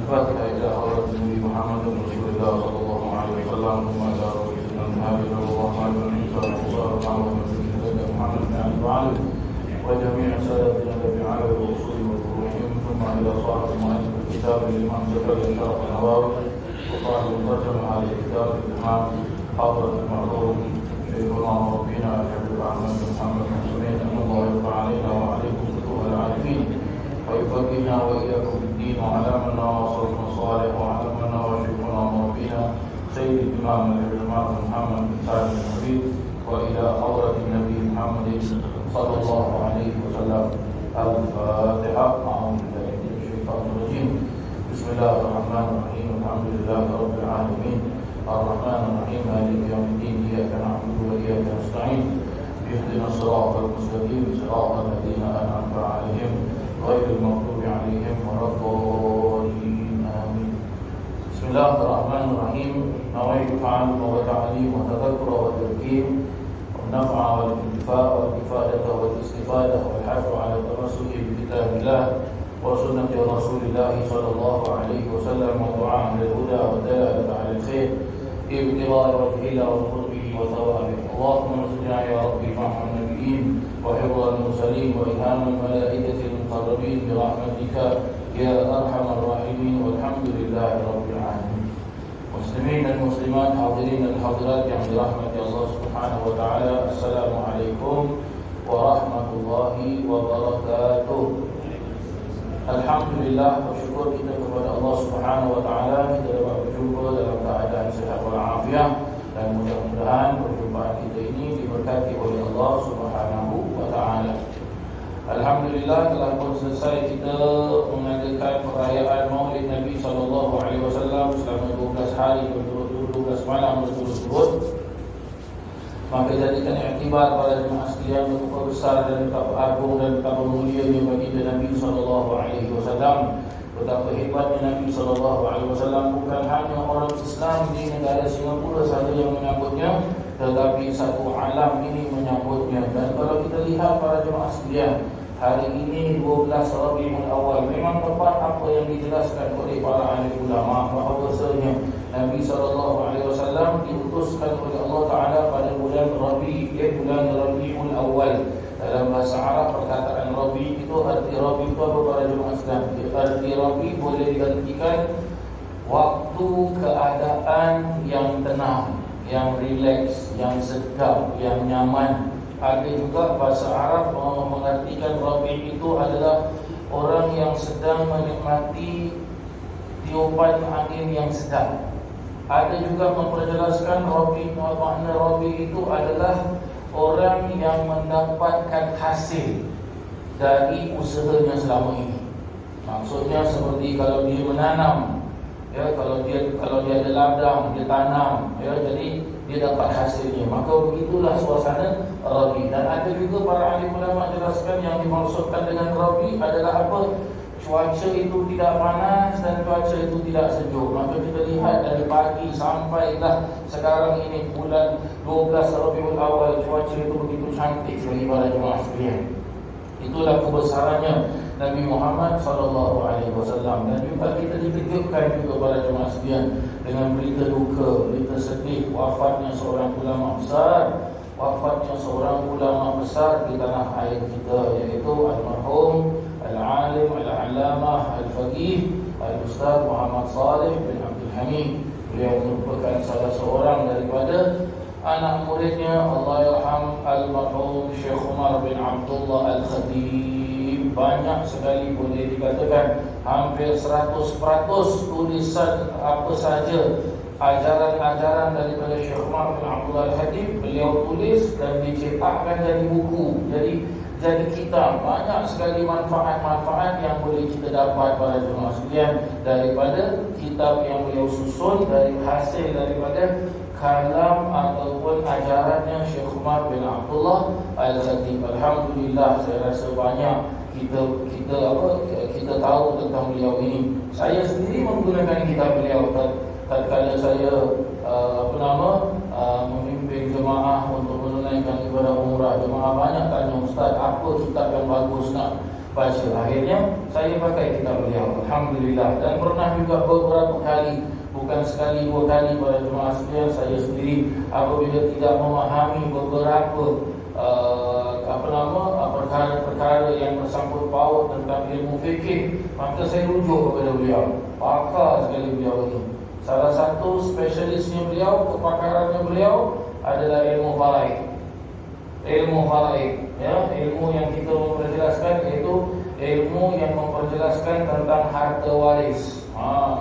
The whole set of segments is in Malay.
الفاتحة إلى حضرة النبي محمد رسول الله صلى الله عليه وسلم ثم إلى رسولنا المهاجر والرحمن والإنسان وصار معهم سيدنا محمد بن عبد العالم وجميع سادتنا الذين على الأصول والفروعهم ثم إلى صاحب مؤلف الكتاب الإمام زكريا الشرف النووي وصاحب الترجمة على الكتاب الإمام حضرة المرحوم شيخنا وربنا الحبيب أحمد بن محمد بن سمين أن الله يرضى علينا وعليكم فتوح العارفين ويفقهنا وإياكم في الدين وعلمنا وصلنا الصالح وعلمنا وشيخنا وربنا سيد الإمام الإمام محمد بن سعد الحبيب وإلى حضرة النبي محمد صلى الله عليه وسلم. الفاتحة. أعوذ بالله من الشيطان الرجيم. بسم الله الرحمن الرحيم. الحمد لله رب العالمين الرحمن الرحيم مالك يوم الدين إياك نعبد وإياك نستعين اهدنا الصراط المستقيم صراط الذين أنعمت عليهم غير المغضوب عليهم ولا الضالين آمين. بسم الله الرحمن الرحيم. نويت تعلم وتعليم وتذكر وتذكير والنفع والانتفاع والإفادة والاستفادة والحث على التمسك بكتاب الله وسنة رسول الله صلى الله عليه وسلم ودعاء للهدى والدلالة على الخير ابتغاء وجه الله وقربه وثوابه. اللهم ارزقنا يا ربي فهم النبيين وحفظ المرسلين وإلهام الملائكة المقربين برحمتك يا أرحم الراحمين والحمد لله رب العالمين. مسلمين المسلمات حاضرين الحاضرات yang dirahmati Allah Subhanahu wa taala. Assalamualaikum warahmatullahi wabarakatuh. Alhamdulillah, bersyukur kita kepada Allah Subhanahu wa taala kita dapat berjumpa dalam keadaan sihat walafiat dan mudah-mudahan perjumpaan kita ini diberkati oleh Allah Subhanahu wa taala. Alhamdulillah telah pun selesai kita mengadakan perayaan Maulid Nabi sallallahu alaihi wasallam selama 12 hari berturut-turut, 12 malam berturut-turut. Maka jadikan iktibar pada jemaah sekalian betapa besar dan betapa agung dan betapa mulianya baginda Nabi sallallahu alaihi wasallam. Betapa hebatnya Nabi sallallahu alaihi wasallam, bukan hanya orang Islam di negara Singapura sahaja yang menyambutnya, tetapi satu alam ini menyambutnya. Dan kalau kita lihat para jemaah sekalian, hari ini 12 Rabiul Awal, memang tepat apa yang dijelaskan oleh para ahli ulama bahawasanya Nabi SAW diutuskan oleh Allah Ta'ala pada bulan Rabi, bulan Rabiul Awal. Dalam bahasa Arab perkataan Rabi itu arti Rabi itu apa para jemaah sekalian? Arti Rabi boleh diartikan waktu keadaan yang tenang, yang rileks, yang sedap, yang nyaman. Ada juga bahasa Arab mengartikan Rabi itu adalah orang yang sedang menikmati tiupan angin yang sedap. Ada juga memperjelaskan Rabi, makna Rabi itu adalah orang yang mendapatkan hasil dari usahanya selama ini. Maksudnya seperti kalau dia menanam, ya, kalau dia ada ladang, dia tanam, ya, jadi dia dapat hasilnya. Maka begitulah suasana Rabi. Dan ada juga para ahli ulama jelaskan yang dimaksudkan dengan Rabi adalah apa? Cuaca itu tidak panas dan cuaca itu tidak sejuk. Maka kita lihat dari pagi sampailah sekarang ini bulan 12 Rabiul Awal, cuaca itu begitu cantik sekali para jemaah sekalian. Itulah kebesarannya Nabi Muhammad SAW. Dan juga kita dikejutkan juga para jemaah sekalian dengan berita duka, berita sedih wafatnya seorang ulama besar, wafatnya seorang ulama besar di tanah air kita, yaitu almarhum al-alim al-allamah al-faqih al-ustaz Muhammad Saleh bin Abdul Hamid. Beliau merupakan salah seorang daripada anak muridnya Allahyarham almarhum Syekh Umar bin Abdullah Al-Khatib. Banyak sekali, boleh dikatakan hampir 100% tulisan apa saja ajaran-ajaran daripada Syekh Umar bin Abdullah Al-Khatib beliau tulis dan dicetakkan jadi buku, jadi kitab. Banyak sekali manfaat-manfaat yang boleh kita dapat pada jemaah sekalian daripada kitab yang beliau susun, dari hasil daripada kalam ataupun ajarannya Syekh Umar bin Abdullah Al-Khatib. Alhamdulillah, saya rasa banyak kita tahu tentang beliau ini. Saya sendiri menggunakan kitab beliau tatkala saya memimpin jemaah untuk menunaikan ibadah umrah. Jemaah banyak tanya, Ustaz, apa kitab yang bagus nak baca. Akhirnya saya pakai kitab beliau, alhamdulillah. Dan pernah juga beberapa kali, bukan sekali dua kali pada jemaah sekalian, saya sendiri apabila tidak memahami beberapa perkara-perkara yang bersangkut paut tentang ilmu fikih, maka saya rujuk kepada beliau. Pakar sekali beliau ini. Salah satu spesialisnya beliau, kepakarannya beliau adalah ilmu faraid. Ilmu faraid, ya, ilmu yang kita memperjelaskan iaitu ilmu yang memperjelaskan tentang harta waris.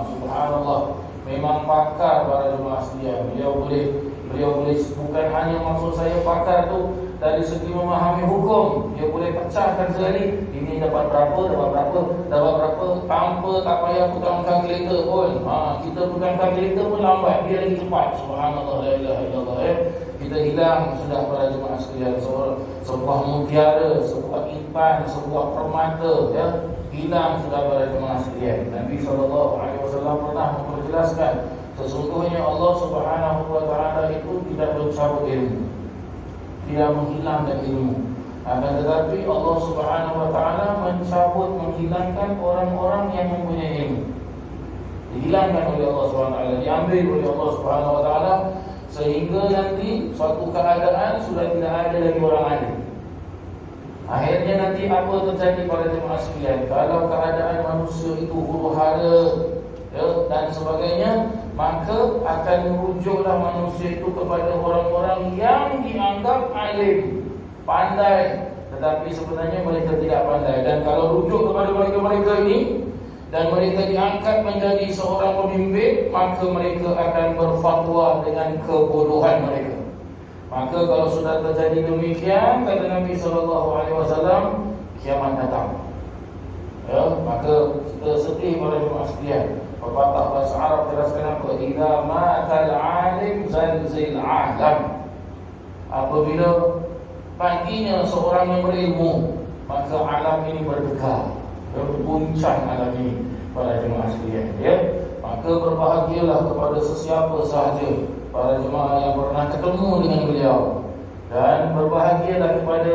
Subhanallah, memang pakar para jemaah sekalian. Beliau boleh bukan hanya, maksud saya pakar tu dari segi memahami hukum, dia boleh pecahkan sekali. Ini dapat berapa, tanpa tak payah pegang kalkulator pun. Kita pegang kalkulator pun lambat, dia lagi cepat. Subhanallah, la ilaha illallah. Kita hilang sudah para jemaah sekalian sebuah mutiara, sebuah intan, sebuah permata, ya, hilang sudah para jemaah sekalian. Nabi SAW pernah memperjelaskan, sesungguhnya Allah Subhanahu wa taala itu tidak mencabut ilmu, tidak menghilangkan ilmu. Akan tetapi Allah Subhanahu wa taala mencabut, menghilangkan orang-orang yang mempunyai ilmu. Dihilangkan oleh Allah Subhanahu wa taala, diambil oleh Allah Subhanahu wa taala, sehingga nanti suatu keadaan sudah tidak ada lagi orang alim. Akhirnya nanti apa terjadi pada jemaah sekalian? Kalau keadaan manusia itu huru-hara, ya, dan sebagainya, maka akan merujuklah manusia itu kepada orang-orang yang dianggap alim, pandai, tetapi sebenarnya mereka tidak pandai. Dan kalau rujuk kepada mereka-mereka ini dan mereka diangkat menjadi seorang pemimpin, maka mereka akan berfatwa dengan kebodohan mereka. Maka kalau sudah terjadi demikian, kata Nabi SAW, kiamat datang. Ya, maka kita sedih pada jemaah sekalian. Pepatah bahasa Arab teraskan apa? Idza matal alim zalzil alam. Apabila paginya seorang yang berilmu, maka alam ini bergegar, berguncang alam ini pada jemaah sekalian, ya. Maka berbahagialah kepada sesiapa sahaja para jemaah yang pernah ketemu dengan beliau, dan berbahagialah kepada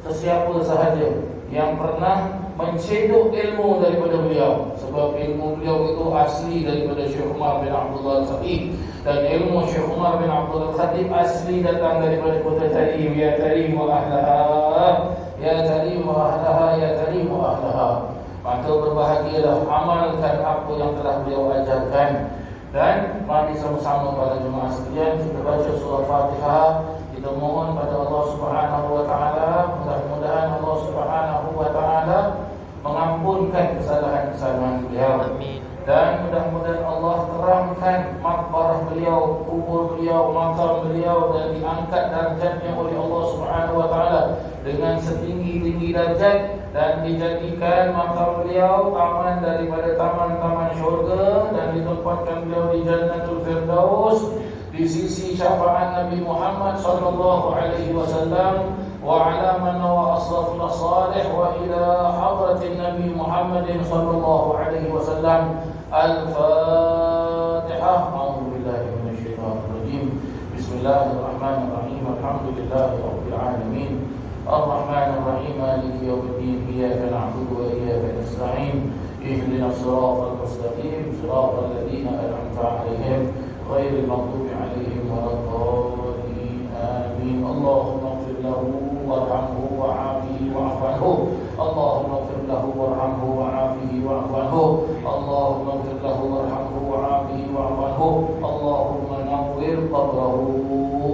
sesiapa sahaja yang pernah mencedok ilmu daripada beliau, sebab ilmu beliau itu asli daripada Syekh Umar bin Abdullah Al-Khatib, dan ilmu Syekh Umar bin Abdullah Al-Khatib asli datang daripada kota Tarim. Ya Tarim wa ahlaha, ya Tarim wa ahlaha, ya Tarim wa ahlaha. Maka berbahagialah, amalkan apa yang telah beliau ajarkan. Dan mari sama-sama para jemaah sekalian kita baca surah Fatihah. Kita mohon pada Allah Subhanahu wa taala, mudah-mudahan Allah Subhanahu wa taala mengampunkan kesalahan-kesalahan beliau. Amin. Dan mudah-mudahan Allah terangkan makbarah beliau, kubur beliau, makam beliau, dan diangkat darjatnya oleh Allah Subhanahu wa taala dengan setinggi-tinggi darjat, dan dijadikan makam beliau taman daripada taman-taman syurga, dan ditempatkan beliau di Jannatul Firdaus di sisi syafaat Nabi Muhammad sallallahu alaihi wasallam wa ala man wa asrafil salih wa ila hadratin Nabi Muhammad sallallahu alaihi wasallam. Al-Fatihah. A'udzu billahi minasyaitonir rajim. Bismillahirrahmanirrahim. Alhamdulillahi rabbil alamin. Ar-Rahmanir Rahim. Maliki yaumiddin. Iyyaka na'budu wa iyyaka nasta'in. Ihdinas siratal mustaqim. Siratal ladzina an'amta 'alaihim ghairil maghdubi 'alaihim waladdallin. Amin. Allahumma ighfir lahu warhamhu wa'afihi wa'fu anhu. Allahumma ighfir lahu warhamhu wa'afihi wa'fu anhu. Allahumma ighfir lahu warhamhu wa'afihi wa'fu anhu. Allahumma nawwir qabrahu.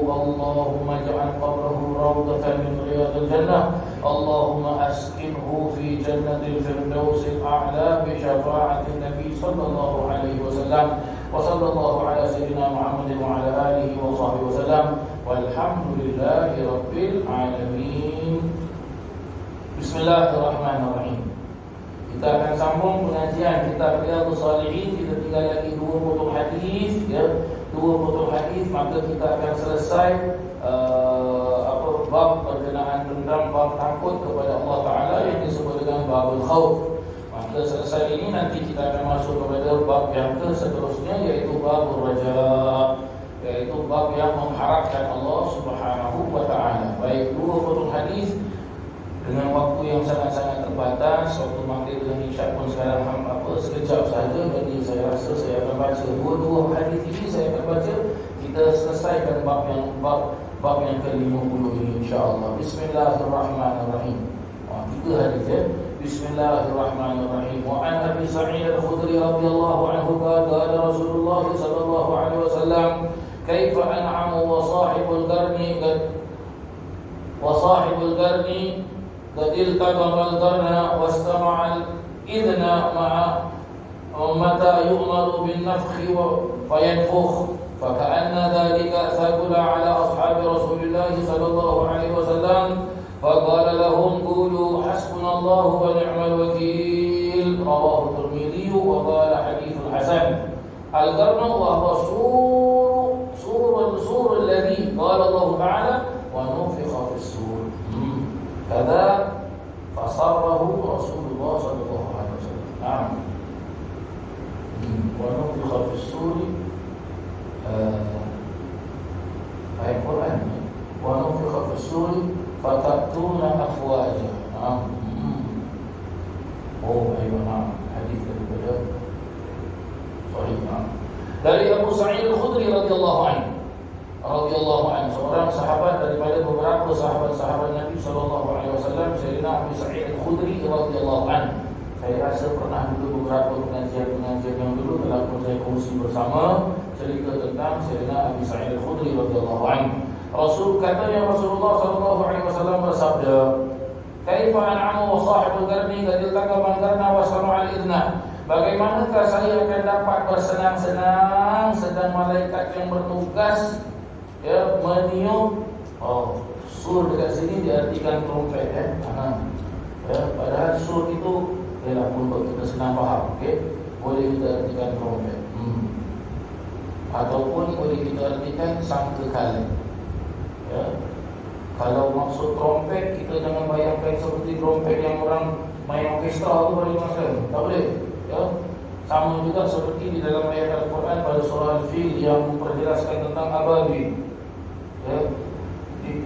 Allahumma ij'al qabrahu rawdatan min riyadil jannah. Allahumma askinhu fi jannatil firdausil a'la bi syafa'ati Nabi sallallahu alaihi wasallam. Wa sallallahu ala sayyidina Muhammadin wa ala alihi wa sahbihi wasallam. Walhamdulillahi rabbil alamin. Bismillahirrahmanirrahim. Kita akan sambung pengajian kitab Riyadhus Shalihin. Kita tinggal lagi 2 potong hadis, ya. 2 potong hadis, maka kita akan selesai bab berkenaan tentang bab takut kepada Allah Taala yang disebut dengan babul khauf. Maka selesai ini nanti kita akan masuk kepada bab yang seterusnya, yaitu babul raja, yaitu bab yang mengharapkan Allah Subhanahu wa taala. Baik, 2 potong hadis dengan waktu yang sangat-sangat terbatas. Waktu maghrib dan isyak pun sekarang sekejap saja. Jadi saya rasa saya akan baca dua hadis ini. Saya akan baca, kita selesaikan bab yang ke-50 ini insya-Allah. Bismillahirrahmanirrahim. 3 hadis ya. Bismillahirrahmanirrahim. Wa an Abi Sa'id Al-Khudri radhiyallahu anhu qala Rasulullah sallallahu alaihi wasallam, "Kaifa an'amu wa sahibul qarni قد التقم القرن واستمع الإذن مع متى يؤمر بالنفخ فينفخ فكأن ذلك ثقل على أصحاب رسول الله صلى الله عليه وسلم فقال لهم قولوا حسبنا الله ونعم الوكيل." رواه الترمذي وقال حديث حسن. القرن وهو السور الذي قال الله تعالى ونفخ في السور كذا فصره رسول الله صلى الله عليه وسلم. نعم. ونفخ في السور ayat Quran. ونفخ في السور فتأتون أفواجا. نعم. أيوة نعم. حديث daripada Sahih. Na'am. Dari Abu Sa'id Al-Khudri radhiyallahu anhu, seorang sahabat daripada beberapa sahabat-sahabat Nabi sallallahu alaihi wasallam, Sayyidina Abu Sa'id Al-Khudri radhiyallahu anhu. Saya rasa pernah dulu beberapa pengajian yang dulu telah pun saya kongsi bersama cerita tentang Sayyidina Abu Sa'id Al-Khudri radhiyallahu anhu. Rasulullah sallallahu alaihi wasallam bersabda, "Kaifa an'amu wa sahibul qarni qad iltaqama al-qarna wa sama'a al-idna." Bagaimanakah saya akan dapat bersenang-senang sedang malaikat yang bertugas meniup sur dekat sini diartikan trompet padahal sur itu untuk kita senang faham, boleh kita artikan trompet ataupun boleh kita artikan sangkakala. Kalau maksud trompet, kita jangan bayangkan seperti trompet yang orang main orkestra tu boleh maksud, tak boleh. Sama juga seperti di dalam ayat Al-Quran pada surah Al-Fil yang memperjelaskan tentang ababil.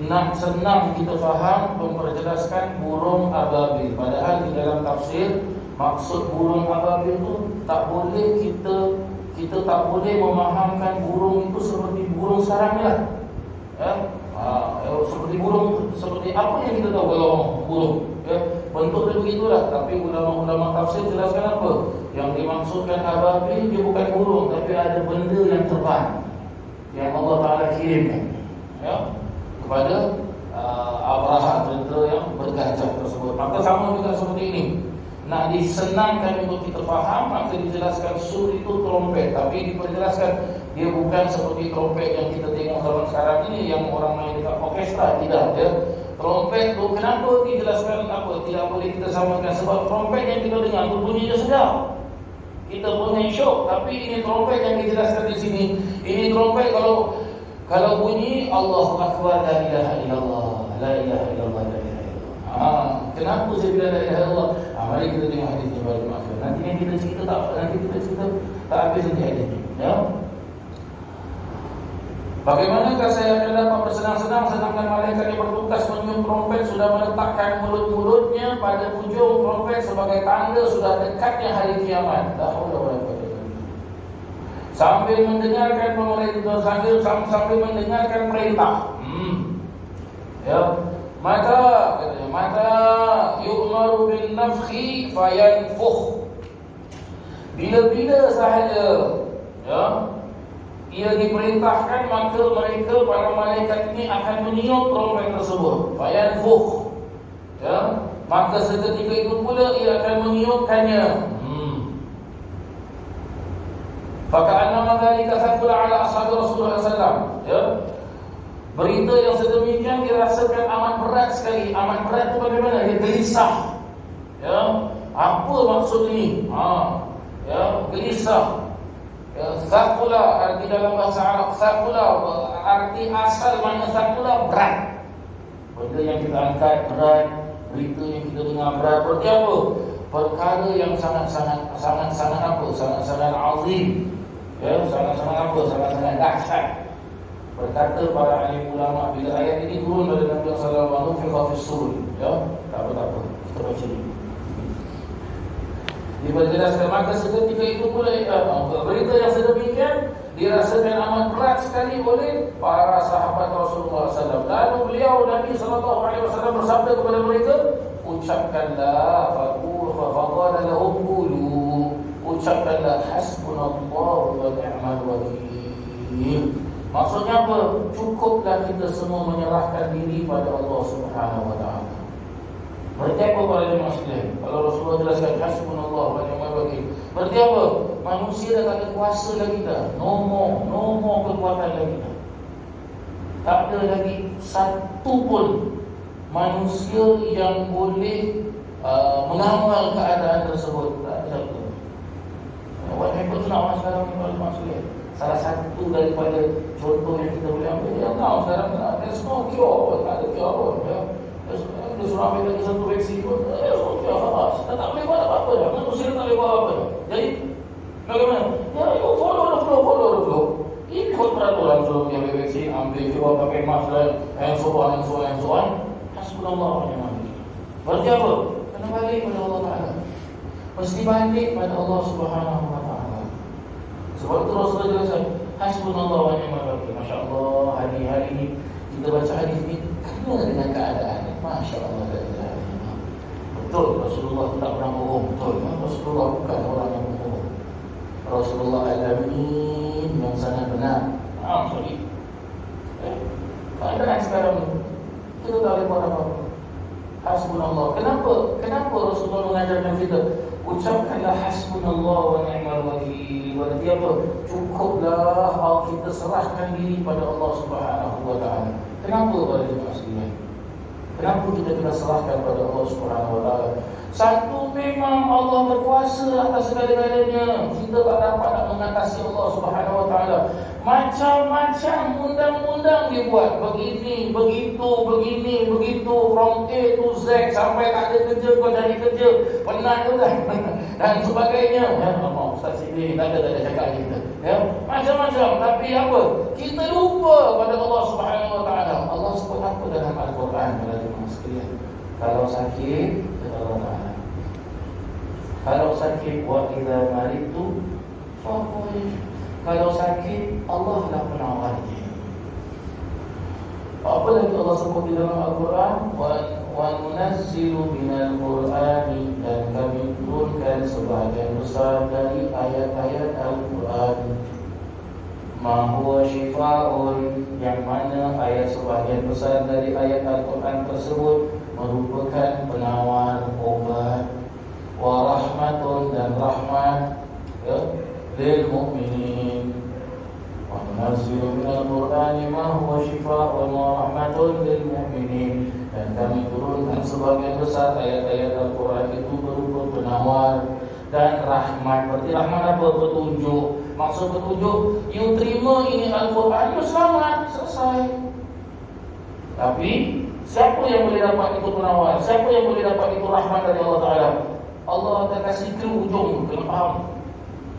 Nak senang kita faham memperjelaskan burung ababil. Padahal di dalam tafsir maksud burung ababil itu tak boleh kita tak boleh memahamkan burung itu seperti burung sarang lah. Seperti burung, seperti apa yang kita tahu kalau burung, bentuk dia begitulah. Tapi ulama-ulama tafsir jelaskan apa yang dimaksudkan ababil. Dia bukan burung, tapi ada benda yang terbang yang Allah Ta'ala kirimkan kepada Abraha, tentera yang bergajah tersebut. Maka sama juga seperti ini, nak disenangkan untuk kita faham, maka dijelaskan sur itu trompet. Tapi diperjelaskan dia bukan seperti trompet yang kita tengok zaman sekarang ini yang orang main dekat orkestra. Tidak, trompet tu kenapa dijelaskan apa tidak boleh kita samakan? Sebab trompet yang kita dengar tu bunyinya sedap, kita punya syok. Tapi ini trompet yang dijelaskan di sini, ini trompet kalau bunyi Allahu Akbar, la ilaha illallah, la ilaha illallah, la ilaha illallah. Kenapa saya bilang la ilaha illallah? Mari kita tengok hadis ni baru maksud. Nanti kita cerita tak habis nanti hadis ni. Bagaimanakah saya akan dapat bersenang-senang sedangkan malaikat yang bertugas meniup trompet sudah meletakkan mulut-mulutnya pada ujung trompet sebagai tanda sudah dekatnya hari kiamat. Sambil mendengarkan pemerintah, sambil mendengarkan perintah. Maka yu'maru bin nafkhi fayanfukh. Bila-bila sahaja ia diperintahkan, maka mereka para malaikat ini akan meniup trompet tersebut. Fayanfukh, maka seketika itu pula ia akan meniupkannya. Faka'annama dzalika thaqula 'ala ashabi Rasulullah sallallahu alaihi wasallam. Berita yang sedemikian dirasakan amat berat sekali. Amat berat itu bagaimana? Dia gelisah. Apa maksud ini? Gelisah. Thaqula arti dalam bahasa Arab, thaqula arti asal makna thaqula berat. Benda yang kita angkat berat, berita yang kita dengar berat. Berarti apa? Perkara yang sangat-sangat apa? Sangat-sangat azim. Sangat-sangat apa? Sangat-sangat dahsyat. Berkata para alim ulama, bila ayat ini turun dari Nabi sallallahu alaihi wasallam, ya, tak apa, kita baca dulu. Dijelaskan maka seketika itu pula berita yang sedemikian dirasakan amat berat sekali oleh para sahabat Rasulullah SAW. Lalu beliau Nabi SAW bersabda kepada mereka, ucapkanlah faqala lahum qulu, ucapkanlah hasbunallahu wa ni'mal wakil. Maksudnya apa? Cukuplah kita semua menyerahkan diri pada Allah Subhanahu wa taala. Berarti apa para jemaah sekalian? Kalau Rasulullah jelaskan hasbunallahu wa ni'mal wakil, berarti apa? Manusia dah tak ada kuasa lagi dah. No more kekuatan lagi dah. Tak ada lagi satu pun manusia yang boleh mengawal keadaan tersebut. Tak ada satu. What happens now sekarang ni para jemaah sekalian? Salah satu daripada contoh yang kita boleh ambil, ya now sekarang there's no cure, tak ada cure pun, ya. Dia suruh ambil lagi satu vaksin pun, so cure habis. Tak boleh buat apa-apa dah. Manusia tak boleh buat apa-apa dah. Jadi bagaimana? Ya, you follow the flow. Ikut peraturan suruh ambil vaksin, ambil cure, pakai mask and so on. Hasbunallah wa ni'mal wakil. Berarti apa? Kena balik pada Allah Ta'ala. Mesti balik pada Allah Subhanahu wa taala. Sebab itu Rasulullah jelaskan hasbunallahu wa ni'mal wakil. Masya-Allah, hari-hari ini kita baca hadis ini kena dengan keadaan. Masya-Allah. Betul, Rasulullah tak pernah bohong. Betul, Rasulullah bukan orang yang bohong. Rasulullah al-amin yang sangat benar. Sorry. Keadaan sekarang kita tak boleh buat apa-apa. Hasbunallah. Kenapa Rasulullah mengajarkan kita ucapkanlah hasbunallah wa ni'mal wakil? Berarti apa? Cukuplah kita serahkan diri pada Allah Subhanahu wa taala. Kenapa pada jemaah sekalian? Kenapa kita kena serahkan pada Allah Subhanahu wa taala? Satu, memang Allah berkuasa atas segala-galanya. Kita tak dapat nak mengatasi Allah Subhanahu wa taala. Macam-macam undang-undang dia buat. Begini, begitu from A to Z, sampai tak ada kerja kau cari kerja. Penat tu kan. Dan sebagainya. Ya, Ustaz Sidi tak ada cakap kita. Ya, macam-macam. Tapi apa? Kita lupa pada Allah Subhanahu wa taala. Allah sebut apa dalam Al-Quran pada jemaah sekalian? Kalau sakit, kata Allah Ta'ala, kalau sakit, wa idza maridtu fahuwa yashfi. Kalau sakit, Allah lah penawar dia. Apa lagi Allah sebut di dalam Al-Quran? Wa nunazzilu minal Qur'ani, dan kami turunkan sebahagian besar dari ayat-ayat Al-Quran ma huwa shifaa'un, yang mana ayat sebahagian besar dari ayat Al-Quran tersebut merupakan penawar, obat, wa rahmatun, dan rahmat, ya, lil mu'minin. Wa nunazzilu minal Qur'ani ma huwa shifaa'un wa rahmatun lil mu'minin, dan kami turunkan sebagian besar ayat-ayat Al-Quran itu berupa penawar dan rahmat. Berarti rahmat apa? Petunjuk. Maksud petunjuk, you terima ini Al-Quran, you selamat, selesai. Tapi siapa yang boleh dapat itu penawar? Siapa yang boleh dapat itu rahmat dari Allah Ta'ala? Allah akan kasih clue ujung, kena faham.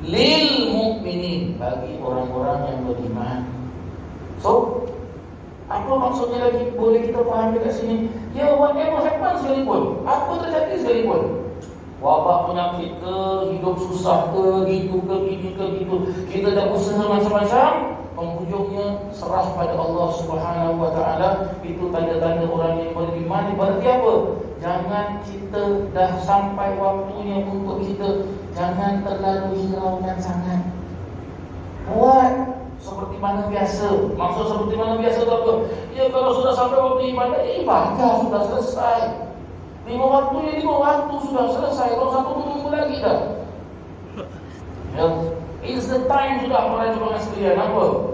Lil mu'minin, bagi orang-orang yang beriman. So, apa maksudnya lagi boleh kita faham dekat sini? Ya, whatever happens sekalipun, apa terjadi sekalipun, wabak, penyakit ke, hidup susah ke, gitu ke, gini ke, gitu, kita dah usaha macam-macam, penghujungnya serah pada Allah Subhanahu wa taala. Itu tanda-tanda orang yang beriman. Berarti apa? Jangan kita dah sampai waktunya untuk kita jangan terlalu hiraukan sangat. Buat seperti mana biasa. Maksud seperti mana biasa tu apa? Ya, kalau sudah sampai waktu ibadah, ibadah sudah selesai. 5 waktu sudah selesai. Kalau satu tunggu lagi dah. Ya, it's the time sudah para jemaah sekalian. Apa?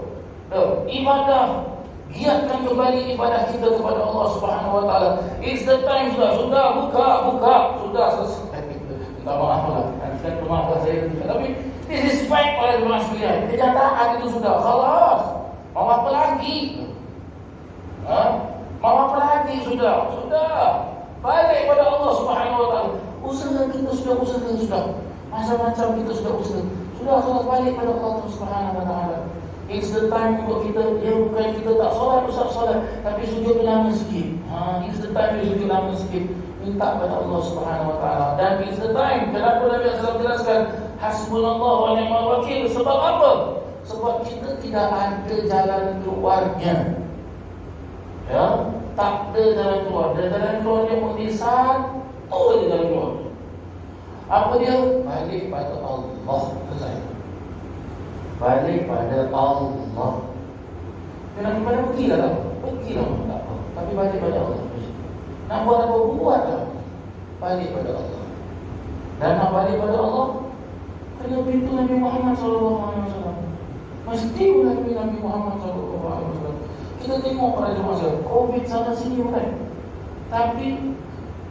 Ibadah, giatkan kembali ibadah kita kepada Allah Subhanahu wa taala. It's the time sudah buka, sudah selesai. Minta maaf lah, kan maaf saya. Tapi this is fact para jemaah sekalian. Kenyataan itu sudah khalas. Mau apa lagi? Mau apa lagi? Sudah. Balik pada Allah Subhanahu wa taala. Usaha kita sudah. Macam-macam kita sudah usaha. Sudah balik pada Allah Subhanahu wa taala. It's the time untuk kita, ya bukan kita tak solat, Ustaz solat, tapi sujud lama sikit. It's the time dia sujud lama sikit, minta kepada Allah Subhanahu Wa Taala. Dan it's the time, kenapa Nabi SAW jelaskan hasbunallah wa ni'mal wakil? Sebab apa? Sebab kita tidak ada jalan keluarnya. Ya, tak ada jalan keluar. Dan jalan keluarnya pun di satu je jalan keluar. Apa dia? Balik pada Allah. Selesai. Balik pada Allah. Nak kepada pergilah tak? Pergilah tak apa. Tapi balik pada Allah. Nak buat apa? Buatlah. Balik pada Allah. Dan nak balik pada Allah, kena pintu Nabi Muhammad SAW. Mesti melalui Nabi Muhammad SAW. Kita tengok pada masa COVID sana sini bukan. Tapi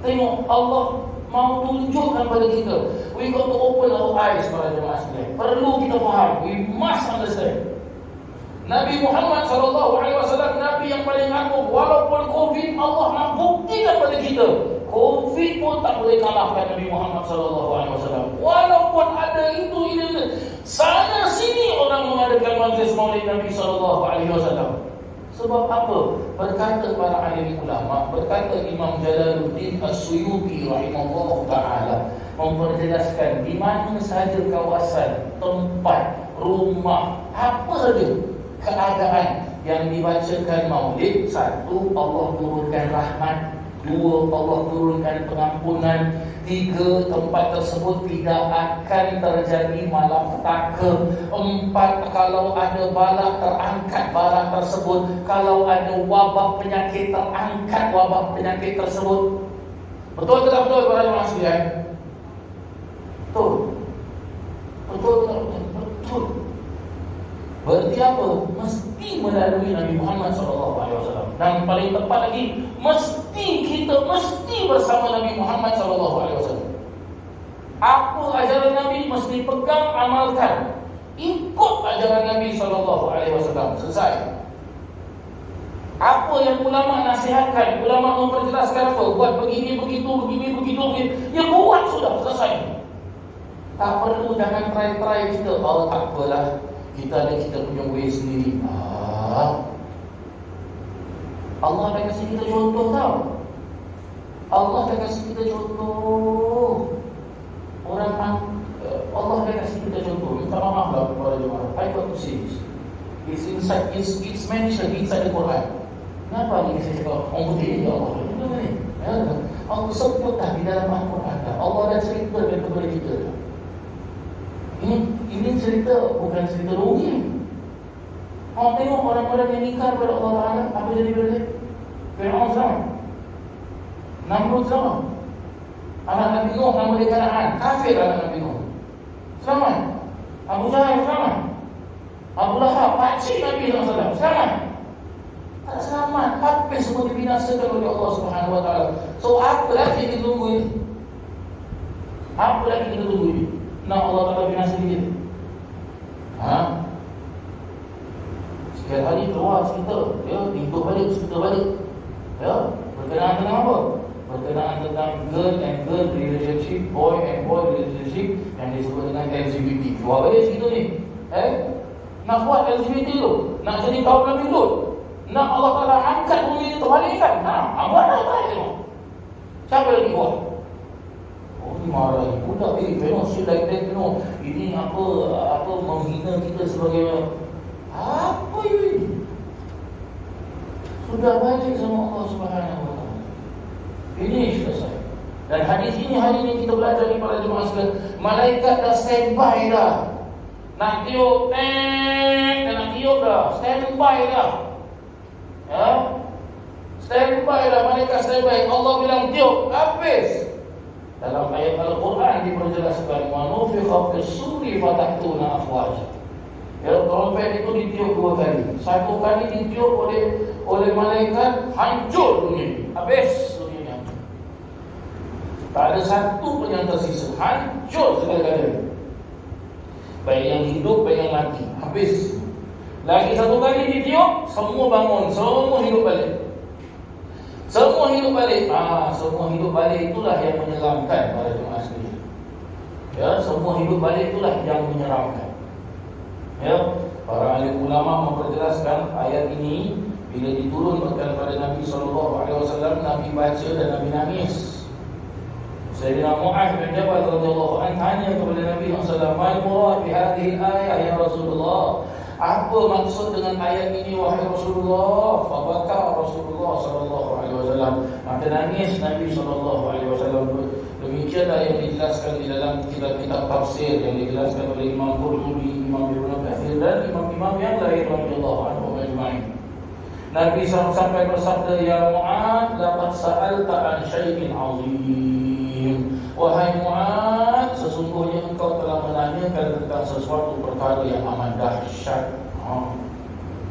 tengok Allah mau tunjukkan pada kita. We got to open our eyes para jemaah sekalian. Perlu kita faham. We must understand. Nabi Muhammad SAW, Nabi yang paling agung. Walaupun COVID, Allah nak buktikan pada kita, COVID pun tak boleh kalahkan Nabi Muhammad SAW. Walaupun ada itu, sana sini orang mengadakan majlis Maulid Nabi SAW. Sebab apa? Berkata para alim ulama, berkata Imam Jalaluddin As-Suyuti rahimahullah ta'ala, memperjelaskan di mana sahaja kawasan, tempat, rumah, apa saja keadaan yang dibacakan maulid. Satu, Allah turunkan rahmat. Dua, Allah turunkan pengampunan. Tiga, tempat tersebut tidak akan terjadi malapetaka. Empat, kalau ada bala, terangkat bala tersebut. Kalau ada wabak penyakit, terangkat wabak penyakit tersebut. Betul ke tak betul para jemaah sekalian? Betul. Betul ke tak betul? Betul. Berarti apa? Mesti melalui Nabi Muhammad SAW. Dan paling tepat lagi, kita mesti bersama Nabi Muhammad SAW. Apa ajaran Nabi mesti pegang, amalkan. Ikut ajaran Nabi SAW. Selesai. Apa yang ulama nasihatkan, ulama memperjelaskan apa? Buat begini, begitu. Ya buat sudah, selesai. Tak perlu, jangan try kita. Oh tak apalah, kita ada kita punya way sendiri. Allah dah kasih kita contoh tau. Allah dah kasih kita contoh. Allah dah kasih kita contoh. Minta maaf lah kepada jemaah. I got to say this. It's mentioned inside the Quran. Kenapa ni saya cakap orang putih ni Allah? Kenapa ni? Allah sebut dah di dalam Al-Quran. Allah dah cerita kepada kita. Ini cerita, bukan cerita dongeng. Tengok orang-orang yang nikah kepada Allah Ta'ala, apa jadi bila Fir'aun selamat, Namrud selamat, anak Nabi Nuh nama dia Kanaan, kafir anak Nabi Nuh selamat, Abu Jahal selamat, Abu Lahab pakcik Nabi SAW selamat. Tak selamat, habis semua dibinasakan oleh Allah Subhanahu Wa Ta'ala. So apa lagi kita tunggu ini? Apa lagi kita tunggu ini? Nak Allah Ta'ala binasa kita? Sekian hari keluar cerita, tidur balik, berkenaan tentang apa? Berkenaan tentang girl and girl relationship, boy and boy relationship, yang disebut dengan LGBT. Keluar balik cerita ni. Nak buat LGBT tu, nak jadi kaum Nabi Lut, nak Allah Ta'ala angkat bumi ni terbalikkan. Buatlah tengok. Siapa lagi buat? Ini marah ni budak ni, tengok shit like that, tengok ini apa menghina kita sebagai apa ini? Sudah balik sama Allah Subhanahu Wa Taala. Ini selesai. Dan hadis ini hari ini kita belajar ni para jemaah sekalian, malaikat dah standby dah. Nak tiup nak tiup dah, standby dah. Standby dah, malaikat standby. Allah bilang tiup, habis. Dalam ayat Al-Quran diperjelaskan, manufikha fis-suri fatatuna afwaja. Trompet itu ditiup 2 kali. 1 kali ditiup oleh malaikat, hancur dunia, habis dunia. Tak ada satu pun yang tersisa, hancur segala-galanya. Baik yang hidup, baik yang mati, habis. Lagi 1 kali ditiup, semua bangun, semua hidup balik. Semua hidup balik. Semua hidup balik itulah yang menyeramkan para jemaah sekalian. Semua hidup balik itulah yang menyeramkan. Para alim ulama memperjelaskan ayat ini bila diturunkan kepada Nabi SAW, Nabi baca dan Nabi nangis. Sayyidina Mu'adz bin Jabal radhiyallahu anhu tanya kepada Nabi SAW, "Mal murad bi hadhihi al-ayah ya Rasulullah?" Apa maksud dengan ayat ini wahai Rasulullah? Fabaka Rasulullah sallallahu alaihi wasallam. Maka nangis Nabi sallallahu alaihi wasallam. Demikianlah yang dijelaskan di dalam kitab-kitab tafsir yang dijelaskan oleh Imam Qurtubi, Imam Ibnu Katsir dan imam-imam yang lain radhiyallahu anhum ajma'in. Nabi sampai bersabda, "Ya Mu'adz, laqad sa'alta an syai'in 'azim." Wahai Mu'adz, sesungguhnya engkau telah menanyakan tentang sesuatu perkara yang amat dahsyat.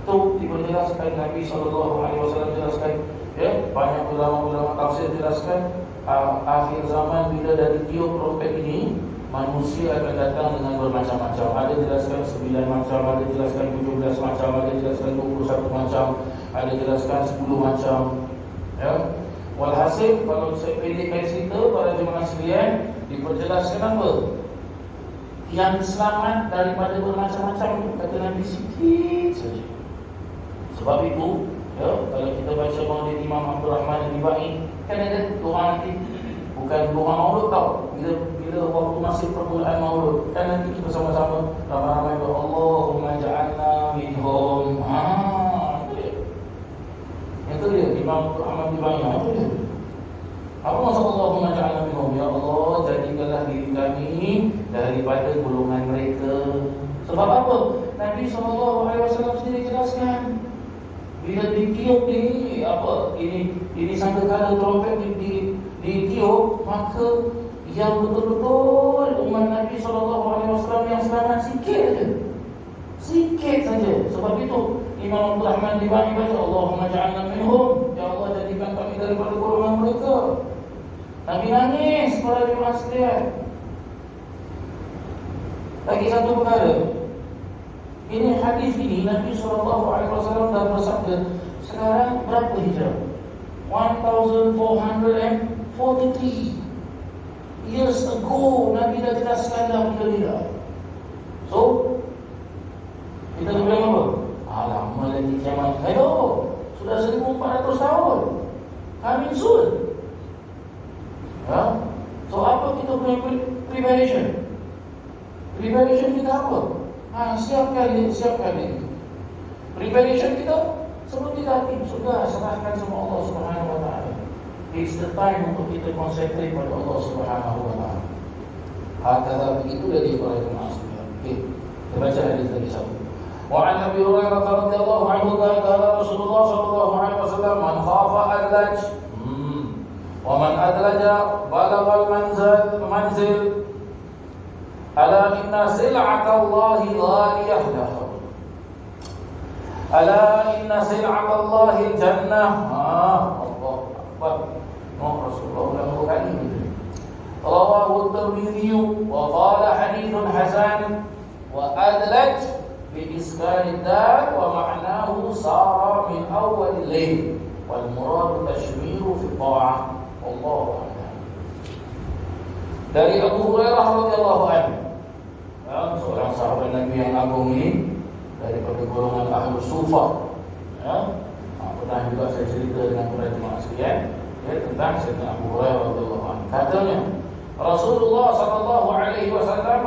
Itu dijelaskan Nabi SAW jelaskan. Ya, banyak ulama-ulama tafsir jelaskan akhir zaman bila dari tiup trompet ini manusia akan datang dengan bermacam-macam. Ada jelaskan 9 macam, ada jelaskan 17 macam, ada jelaskan 21 macam, ada jelaskan 10 macam. Ya. Walhasil kalau saya pendekkan cerita para jemaah sekalian, diperjelaskan apa? Yang selamat daripada bermacam-macam kata Nabi sikit saja. Sebab itu, ya, kalau kita baca Maulid Imam Abdul Rahman Al-Ibai, kan ada doa nanti, bukan doa Maulud tau. Bila waktu masih permulaan Maulud, kan nanti kita sama-sama ramai-ramai doa, Allahumma ja'alna minhum. Itu dia Imam Ahmad bin Bayyan. Itu dia. Apa maksud Allahumma ja'alna minhum? Ya Allah, jadikanlah diri kami daripada golongan mereka. Sebab apa? Nabi SAW sendiri jelaskan. Bila ditiup ini apa? Ini sangkakala trompet ditiup, maka yang betul-betul umat Nabi SAW yang selamat sikit saja. Sikit saja. Sebab itu Imam Abdul Rahman Al-Ibai baca, Allahumma ja'alna minhum. Ya Allah, jadikan kami daripada golongan mereka. Nabi nangis para jemaah sekalian. Lagi satu perkara. Ini hadis ini Nabi SAW dah bersabda. Sekarang berapa hijrah? 1443 years ago Nabi dah jelaskan dah benda-benda. So kita bilang apa? Lama lagi kiamat. Ayo, sudah 1400 tahun. Coming soon. Ha? So apa kita punya preparation? Preparation kita apa? Siapkan ini. Preparation kita seperti tadi sudah serahkan sama Allah Subhanahu Wa Taala. It's the time untuk kita concentrate pada Allah Subhanahu Wa Taala. Hakala begitu dari para jemaah sekalian. Okey, kita baca hadis lagi satu. وعن أبي هريرة رضي الله عنه قال رسول الله صلى الله عليه وسلم من خاف أدلج ومن أدلج بلغ المنزل ألا إن سلعة الله غالية له ألا إن سلعة الله الجنة الله أكبر رسول الله رواه الترمذي وقال حديث حسن وأدلج بإسكان الدال ومعناه صار من أول الليل والمراد تشمير في الطاعة والله أعلم. Dari Abu Hurairah radhiyallahu anhu, seorang sahabat Nabi yang agung ini daripada golongan Ahlus Sufah. Pernah juga saya cerita dengan para jemaah sekalian tentang Sayyidina Abu Hurairah radhiyallahu anhu. Katanya Rasulullah SAW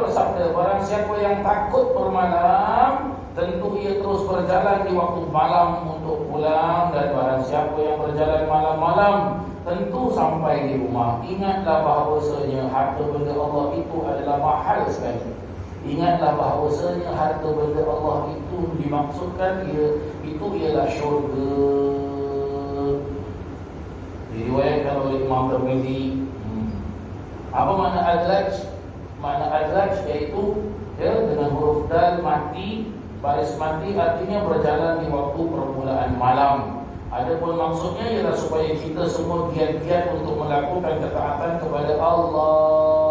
bersabda, barang siapa yang takut bermalam, tentu ia terus berjalan di waktu malam untuk pulang, dan barang siapa yang berjalan malam-malam, tentu sampai di rumah. Ingatlah bahawasanya harta benda Allah itu adalah mahal sekali. Ingatlah bahawasanya harta benda Allah itu dimaksudkan itu ialah syurga. Diriwayatkan oleh Imam Tirmidzi. Apa makna adlaj? Makna adlaj iaitu dengan huruf dal mati, baris mati, artinya berjalan di waktu permulaan malam. Adapun maksudnya ialah supaya kita semua giat-giat untuk melakukan ketaatan kepada Allah.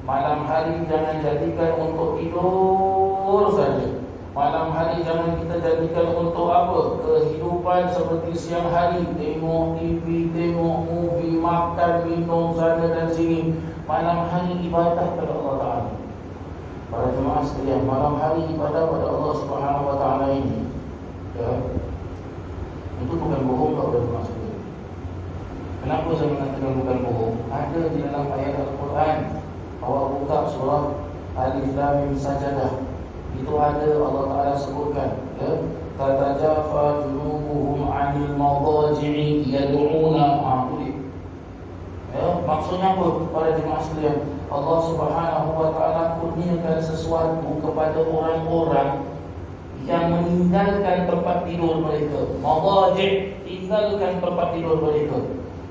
Malam hari jangan jadikan untuk tidur saja. Malam hari jangan kita jadikan untuk apa? Kehidupan seperti siang hari, tengok TV, tengok movie, makan, minum sana dan sini. Malam hari ibadah kepada Allah Ta'ala. Para jemaah sekalian, malam hari ibadah pada Allah Subhanahu wa taala ini, ya, itu bukan bohong kepada jemaah sekalian. Kenapa saya mengatakan bukan bohong? Ada di dalam ayat Al-Quran. Awak buka surah Alif Lam Mim Sajadah. Itu ada Allah Taala sebutkan, ya, tatajafa junubuhum 'anil madaji'i yad'una. Ya, maksudnya apa para jemaah sekalian? Allah Subhanahu wa taala kurniakan sesuatu kepada orang-orang yang meninggalkan tempat tidur mereka. Madaji', tinggalkan tempat tidur mereka.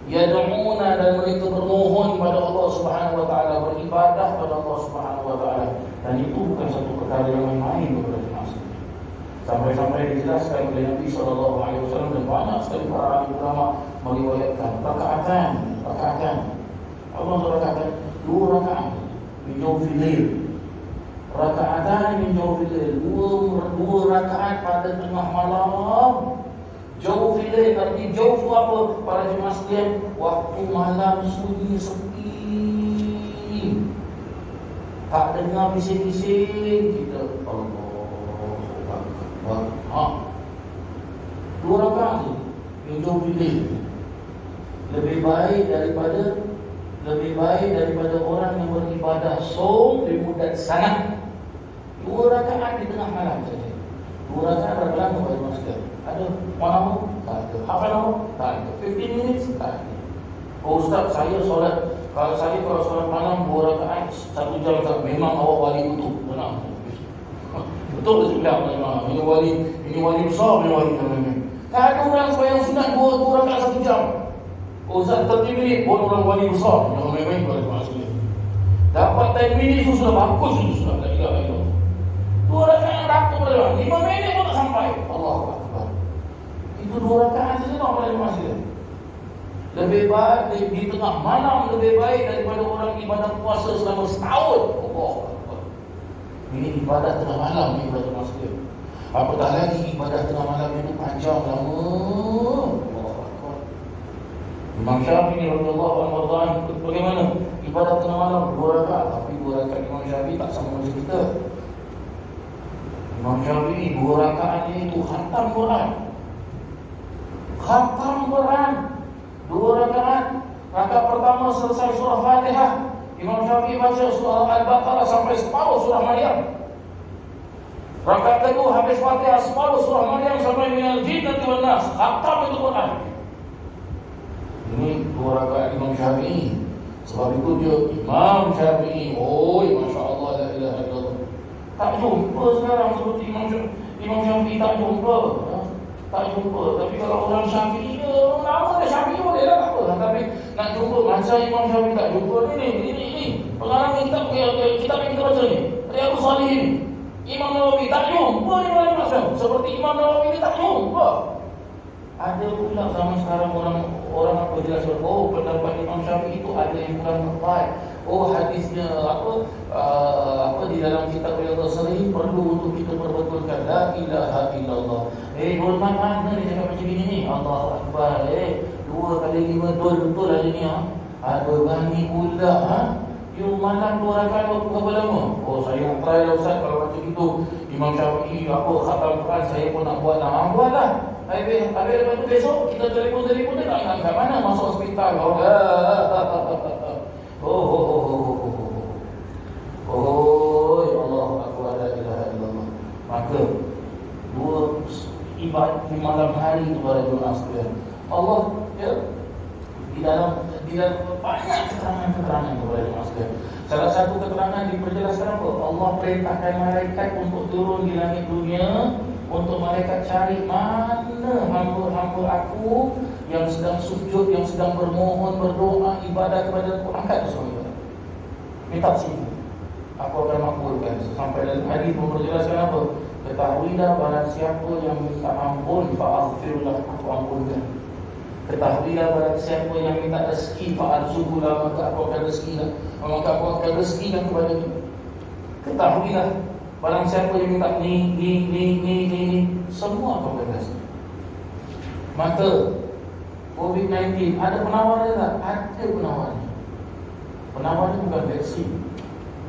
Yad'una, dan mereka bermohon pada Allah Subhanahu wa taala, beribadah pada Allah Subhanahu wa taala. Dan itu bukan satu perkara yang main-main kepada jemaah sekalian. Sampai-sampai dijelaskan oleh Nabi SAW dan banyak sekali para ulama meriwayatkan rakaatan. Allah berkata 2 rakaat min jawfil lail. Rakaatan min jawfil lail, 2 rakaat pada tengah malam. Jawfil lail, arti jawf apa para jemaah sekalian? Waktu malam sunyi sepi, tak dengar bising-bising kita. Allah, 2 rakaat tu min jawfil lail. Lebih baik daripada orang yang beribadah som di mudat sangat. 2 rakaat di tengah malam saja. 2 rakaat berapa lama bagi masker? Ada malam? Tak ada. Half an hour? Tak ada. 15 minutes? Tak ada. Oh Ustaz, saya solat, kalau solat malam 2 rakaat 1 jam tak, memang awak wali betul. Benar. Betul juga memang. Ini wali besar, ini wali namanya. Tak ada orang sembahyang sunat 2 rakaat 1 jam. Oh Ustaz, 30 minit pun orang wali besar. Yang main-main pada masalah. Dapat 10 minit itu sudah bagus, itu sudah tak kira lagi. 2 rakaat yang dapat pada 5 minit pun tak sampai. Allahu Akbar. Itu 2 rakaat saja tak pada masalah. Lebih baik di tengah malam, lebih baik daripada orang ibadah puasa selama setahun. Allahu Akbar. Ini ibadah tengah malam ni pada masalah. Apatah lagi ibadah tengah malam itu panjang lama. Imam Syafi'i radhiyallahu anhu bagaimana ibadah tengah malam 2 rakaat, tapi 2 rakaat Imam Syafi'i tak sama macam kita. Imam Syafi'i 2 rakaatnya itu khatam Quran. 2 rakaat. Rakaat pertama selesai surah Fatihah, Imam Syafi'i baca surah Al-Baqarah sampai separuh surah Maryam. Rakaat kedua habis Fatihah separuh surah Maryam sampai minal jinnati wan nas. Khatam itu Quran. Ini 2 rakaat Imam Syafi'i. Sebab itu dia Imam Syafi'i. Masya Allah, la ilaha illallah. Tak jumpa sekarang seperti Imam Syafi'i, tak jumpa. Tapi kalau orang Syafi'i, nama dia Syafi'i boleh lah, tak apa. Tapi nak jumpa macam Imam Syafi'i tak jumpa. Ini pengalaman kitab yang kita baca ni, Riyadhus Shalihin ni. Imam Nawawi tak jumpa ni mana macam. Seperti Imam Nawawi ni tak jumpa. Ada pula zaman sekarang orang apa jelas, pendapat Imam Syafi'i itu ada yang kurang tepat. Hadisnya di dalam kitab Riyadhus Shalihin perlu untuk kita perbetulkan. La ilaha illallah. Hormat mana dia cakap macam ini ni? Allahu Akbar. 2 kali 5 betul hari ni. Berani pula. You malam 2 rakaat waktu berapa lama? Saya nak try lah Ustaz. Kalau macam itu Imam Syafi'i khatam Quran, saya pun nak buat lah. Buat lah. Habis lepas tu besok kita telefon dia tak angkat. Mana masuk hospital? Allah Akbar, la ilaha illallah. Maka 2 ibadat di malam hari itu pada jemaah sekalian. Allah, ya, di dalam banyak keterangan kepada jemaah sekalian. Salah satu keterangan diperjelaskan apa? Allah perintahkan malaikat untuk turun di langit dunia, untuk malaikat cari mana hamba-hamba aku yang sedang sujud, yang sedang bermohon, berdoa, ibadah kepada aku. Angkat semua. Minta sini, aku akan makbulkan. Sampai dalam hadis memperjelaskan apa? Ketahuilah barang siapa yang minta ampun, fa'aghfirullah, aku ampunkan. Ketahuilah barang siapa yang minta rezeki, fa'arzuqullah, maka aku akan rezekikan. Maka aku akan rezekikan kepada dia. Ketahuilah barang siapa yang minta ni, semua aku akan kasih. Maka COVID-19 ada penawarnya tak? Ada penawarnya. Penawarnya bukan vaksin.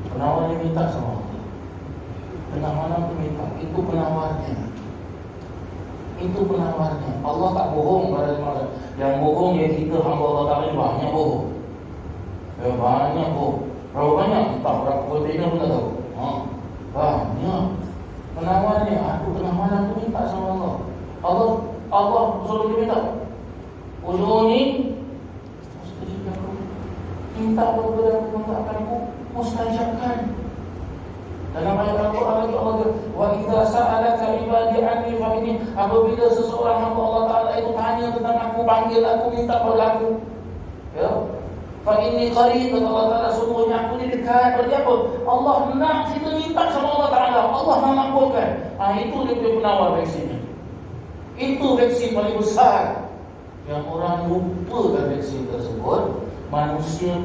Penawarnya minta sama Allah. tengah malam tu minta. Itu penawarnya. Itu penawarnya. Allah tak bohong pada malam. Yang bohong ya kita hamba Allah Ta'ala banyak bohong. Banyak bohong. Berapa banyak? Tak berapa kontainer pun tak tahu. Banyak. Penawarnya, aku tengah malam tu minta sama Allah. Allah suruh dia minta. Ujung ni minta kepada aku, minta akan aku mustajabkan. Dalam ayat Al-Quran lagi Allah kata, wa idza sa'alaka ibadi anni fa inni, apabila seseorang hamba Allah Ta'ala itu tanya tentang aku, panggil aku, minta pada aku, ya, fa inni qarib, kata Allah Ta'ala, sungguhnya aku ni dekat. Berarti apa? Allah nak kita minta sama Allah Ta'ala, Allah nak makbulkan. Itu dia punya penawar vaksinnya. Itu vaksin paling besar. Yang orang lupakan vaksin tersebut, manusia